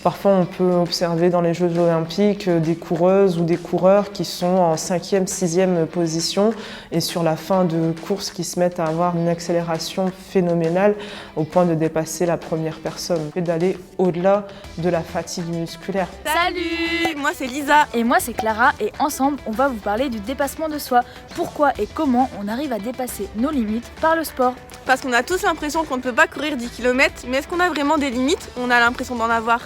Parfois, on peut observer dans les Jeux olympiques des coureuses ou des coureurs qui sont en 5e, 6e position et sur la fin de course qui se mettent à avoir une accélération phénoménale au point de dépasser la première personne et d'aller au-delà de la fatigue musculaire. Salut, moi c'est Lisa. Et moi c'est Clara et ensemble on va vous parler du dépassement de soi. Pourquoi et comment on arrive à dépasser nos limites par le sport. Parce qu'on a tous l'impression qu'on ne peut pas courir 10 km, mais est-ce qu'on a vraiment des limites? On a l'impression d'en avoir.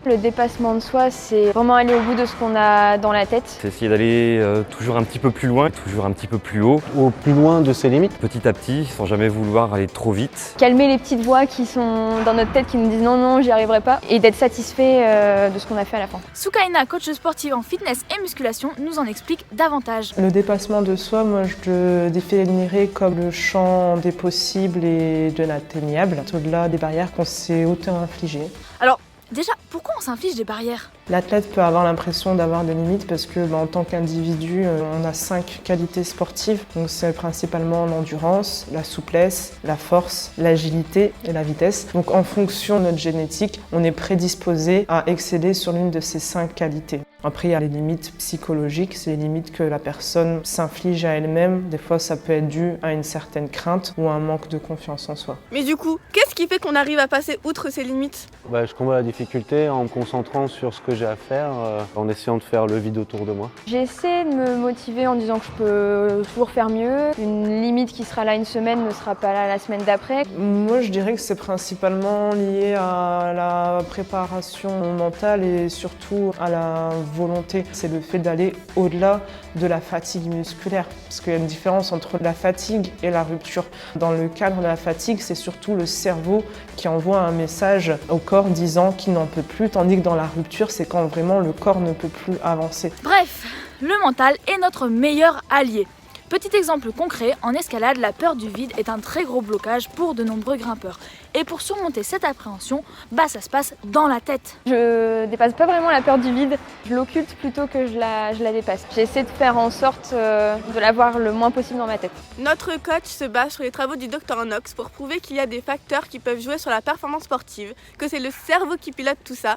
Le dépassement de soi, c'est vraiment aller au bout de ce qu'on a dans la tête. C'est essayer d'aller toujours un petit peu plus loin, toujours un petit peu plus haut. Au plus loin de ses limites. Petit à petit, sans jamais vouloir aller trop vite. Calmer les petites voix qui sont dans notre tête qui nous disent non, j'y arriverai pas. Et d'être satisfait de ce qu'on a fait à la fin. Soukaina, coach sportive en fitness et musculation, nous en explique davantage. Le dépassement de soi, moi je le définirais comme le champ des possibles et de l'atteignable, au-delà des barrières qu'on s'est auto-infligées. Alors, déjà, pourquoi on s'inflige des barrières? L'athlète peut avoir l'impression d'avoir des limites parce que en tant qu'individu, on a 5 qualités sportives. Donc c'est principalement l'endurance, la souplesse, la force, l'agilité et la vitesse. Donc en fonction de notre génétique, on est prédisposé à exceller sur l'une de ces 5 qualités. Après, il y a les limites psychologiques, c'est les limites que la personne s'inflige à elle-même. Des fois, ça peut être dû à une certaine crainte ou à un manque de confiance en soi. Mais du coup, qu'est-ce qui fait qu'on arrive à passer outre ces limites? Je combats la difficulté en me concentrant sur ce que j'ai à faire, en essayant de faire le vide autour de moi. J'essaie de me motiver en disant que je peux toujours faire mieux. Une limite qui sera là une semaine ne sera pas là la semaine d'après. Moi, je dirais que c'est principalement lié à la préparation mentale et surtout à la volonté. C'est le fait d'aller au-delà de la fatigue musculaire. Parce qu'il y a une différence entre la fatigue et la rupture. Dans le cadre de la fatigue, c'est surtout le cerveau qui envoie un message au corps disant qu'il n'en peut plus, tandis que dans la rupture, c'est quand vraiment le corps ne peut plus avancer. Bref, le mental est notre meilleur allié. Petit exemple concret, en escalade, la peur du vide est un très gros blocage pour de nombreux grimpeurs. Et pour surmonter cette appréhension, ça se passe dans la tête. Je dépasse pas vraiment la peur du vide, je l'occulte plutôt que je la dépasse. J'essaie de faire en sorte de l'avoir le moins possible dans ma tête. Notre coach se base sur les travaux du Dr Knox pour prouver qu'il y a des facteurs qui peuvent jouer sur la performance sportive, que c'est le cerveau qui pilote tout ça,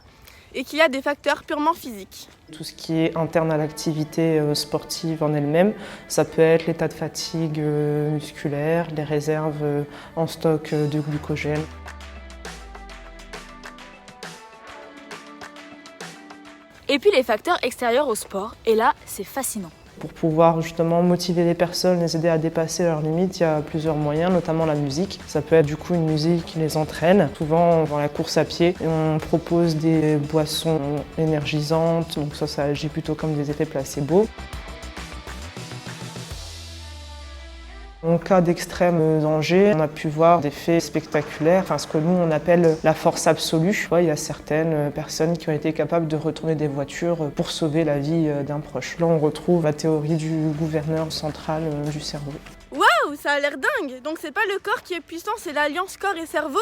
et qu'il y a des facteurs purement physiques. Tout ce qui est interne à l'activité sportive en elle-même, ça peut être l'état de fatigue musculaire, les réserves en stock de glucogène. Et puis les facteurs extérieurs au sport, et là, c'est fascinant. Pour pouvoir justement motiver les personnes, les aider à dépasser leurs limites, il y a plusieurs moyens, notamment la musique. Ça peut être du coup une musique qui les entraîne. Souvent dans la course à pied, on propose des boissons énergisantes, donc ça agit plutôt comme des effets placebo. En cas d'extrême danger, on a pu voir des faits spectaculaires, ce que nous on appelle la force absolue. Il y a certaines personnes qui ont été capables de retourner des voitures pour sauver la vie d'un proche. Là on retrouve la théorie du gouverneur central du cerveau. Waouh, ça a l'air dingue! Donc c'est pas le corps qui est puissant, c'est l'alliance corps et cerveau.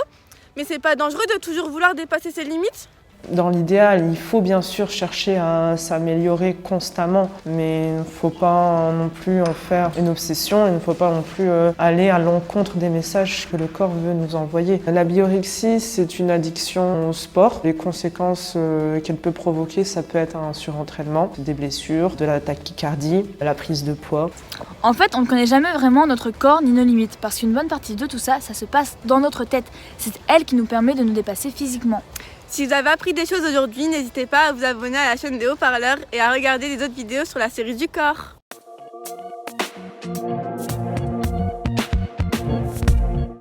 Mais c'est pas dangereux de toujours vouloir dépasser ses limites? Dans l'idéal, il faut bien sûr chercher à s'améliorer constamment, mais il ne faut pas non plus en faire une obsession, il ne faut pas non plus aller à l'encontre des messages que le corps veut nous envoyer. La biorexie, c'est une addiction au sport. Les conséquences qu'elle peut provoquer, ça peut être un surentraînement, des blessures, de la tachycardie, la prise de poids. En fait, on ne connaît jamais vraiment notre corps ni nos limites, parce qu'une bonne partie de tout ça, ça se passe dans notre tête. C'est elle qui nous permet de nous dépasser physiquement. Si vous avez appris des choses aujourd'hui, n'hésitez pas à vous abonner à la chaîne des Haut-Parleurs et à regarder les autres vidéos sur la série du corps.